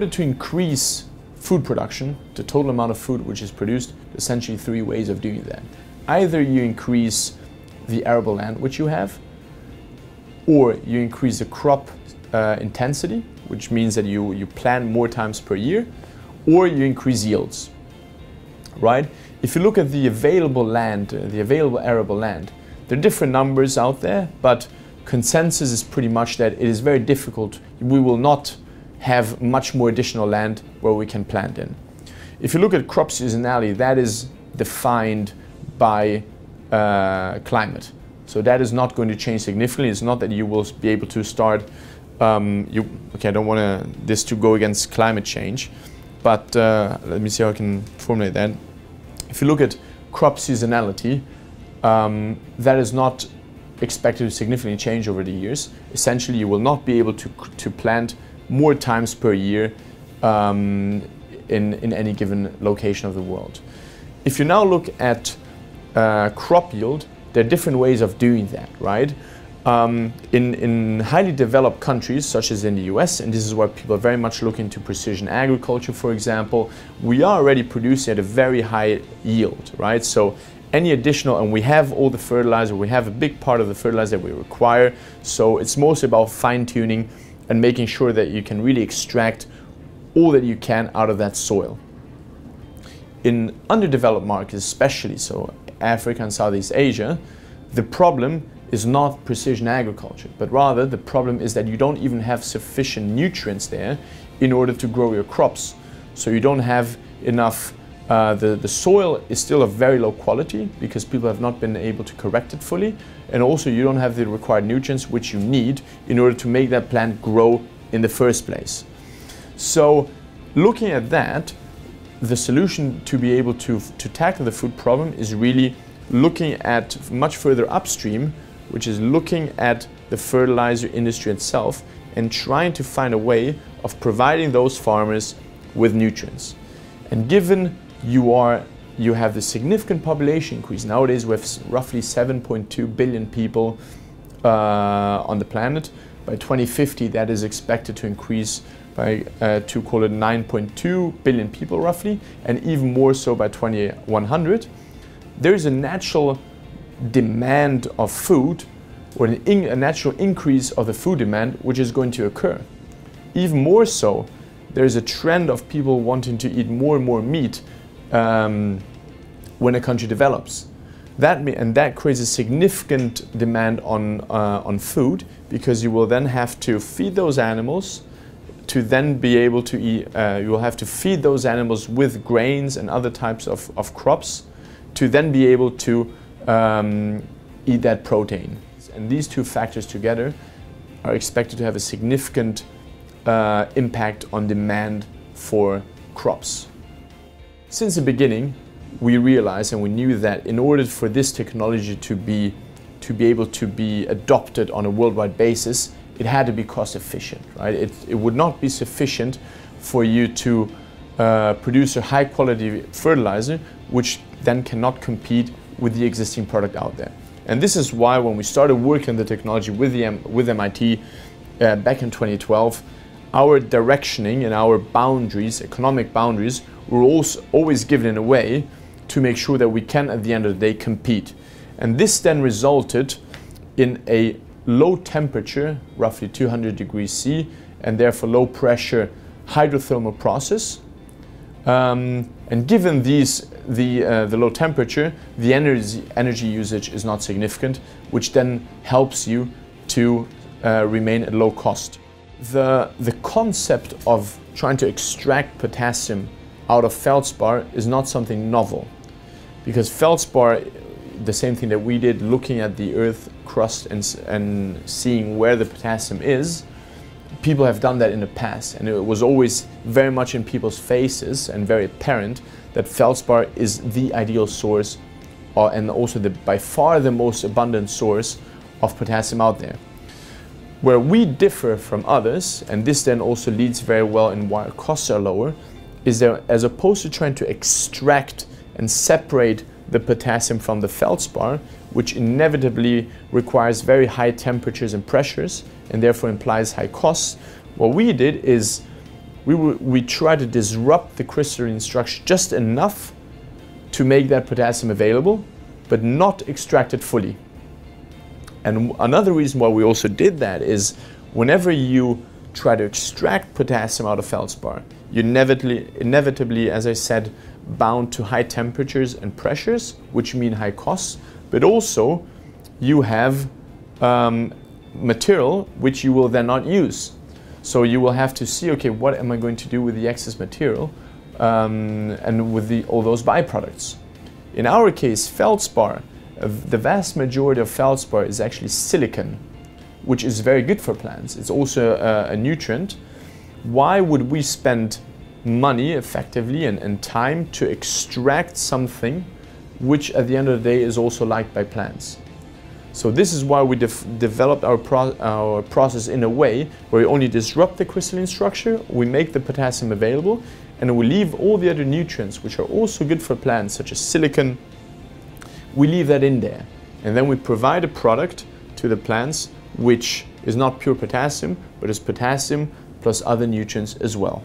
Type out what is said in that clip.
order to increase food production, the total amount of food which is produced, essentially three ways of doing that. Either you increase the arable land which you have, or you increase the crop intensity, which means that you plant more times per year, or you increase yields, right? If you look at the available land, the available arable land, there are different numbers out there, but consensus is pretty much that it is very difficult. We will not have much more additional land where we can plant in. If you look at crop seasonality, that is defined by climate. So that is not going to change significantly. It's not that you will be able to start, okay, I don't want this to go against climate change, but let me see how I can formulate that. If you look at crop seasonality, that is not expected to significantly change over the years. Essentially, you will not be able to plant more times per year in any given location of the world. If you now look at crop yield, there are different ways of doing that, right? In highly developed countries, such as in the US, and this is why people are very much looking to precision agriculture, for example, we are already producing at a very high yield, right? So any additional, and we have all the fertilizer, we have a big part of the fertilizer that we require, so it's mostly about fine-tuning and making sure that you can really extract all that you can out of that soil. In underdeveloped markets especially, so Africa and Southeast Asia, the problem is not precision agriculture, but rather the problem is that you don't even have sufficient nutrients there in order to grow your crops. So you don't have enough, the soil is still of very low quality because people have not been able to correct it fully, and also you don't have the required nutrients which you need in order to make that plant grow in the first place. So looking at that, the solution to be able to tackle the food problem is really looking at much further upstream, which is looking at the fertilizer industry itself and trying to find a way of providing those farmers with nutrients. And given you have the significant population increase, nowadays we have roughly 7.2 billion people on the planet. By 2050 that is expected to increase by to call it 9.2 billion people roughly, and even more so by 2100. There is a natural demand of food, or a natural increase of the food demand which is going to occur. Even more so, there is a trend of people wanting to eat more and more meat when a country develops. That creates a significant demand on food, because you will then have to feed those animals to then be able to eat. You will have to feed those animals with grains and other types of crops to then be able to eat that protein. And these two factors together are expected to have a significant impact on demand for crops. Since the beginning, we realized and we knew that in order for this technology to be able to be adopted on a worldwide basis, it had to be cost efficient, right? It would not be sufficient for you to produce a high quality fertilizer which then cannot compete with the existing product out there. And this is why when we started working on the technology with MIT back in 2012, our directioning and our boundaries, economic boundaries, were also always given in a way to make sure that we can at the end of the day compete. And this then resulted in a low temperature, roughly 200 degrees C, and therefore low pressure hydrothermal process. And given the low temperature, the energy usage is not significant, which then helps you to remain at low cost. The concept of trying to extract potassium out of feldspar is not something novel, because feldspar, the same thing that we did, looking at the earth crust and seeing where the potassium is, people have done that in the past, and it was always very much in people's faces and very apparent that feldspar is the ideal source and also by far the most abundant source of potassium out there. Where we differ from others, and this then also leads very well in why our costs are lower, is that as opposed to trying to extract and separate the potassium from the feldspar, which inevitably requires very high temperatures and pressures and therefore implies high costs, what we did is we try to disrupt the crystalline structure just enough to make that potassium available, but not extract it fully. And another reason why we also did that is whenever you try to extract potassium out of feldspar, you're inevitably, as I said, bound to high temperatures and pressures, which mean high costs, but also you have material which you will then not use. So you will have to see, okay, what am I going to do with the excess material and with all those byproducts? In our case, feldspar, the vast majority of feldspar is actually silicon, which is very good for plants. It's also a nutrient. Why would we spend money effectively and time to extract something which at the end of the day is also liked by plants? So this is why we developed our process in a way where we only disrupt the crystalline structure, we make the potassium available, and we leave all the other nutrients which are also good for plants, such as silicon, we leave that in there. And then we provide a product to the plants which is not pure potassium, but is potassium plus other nutrients as well.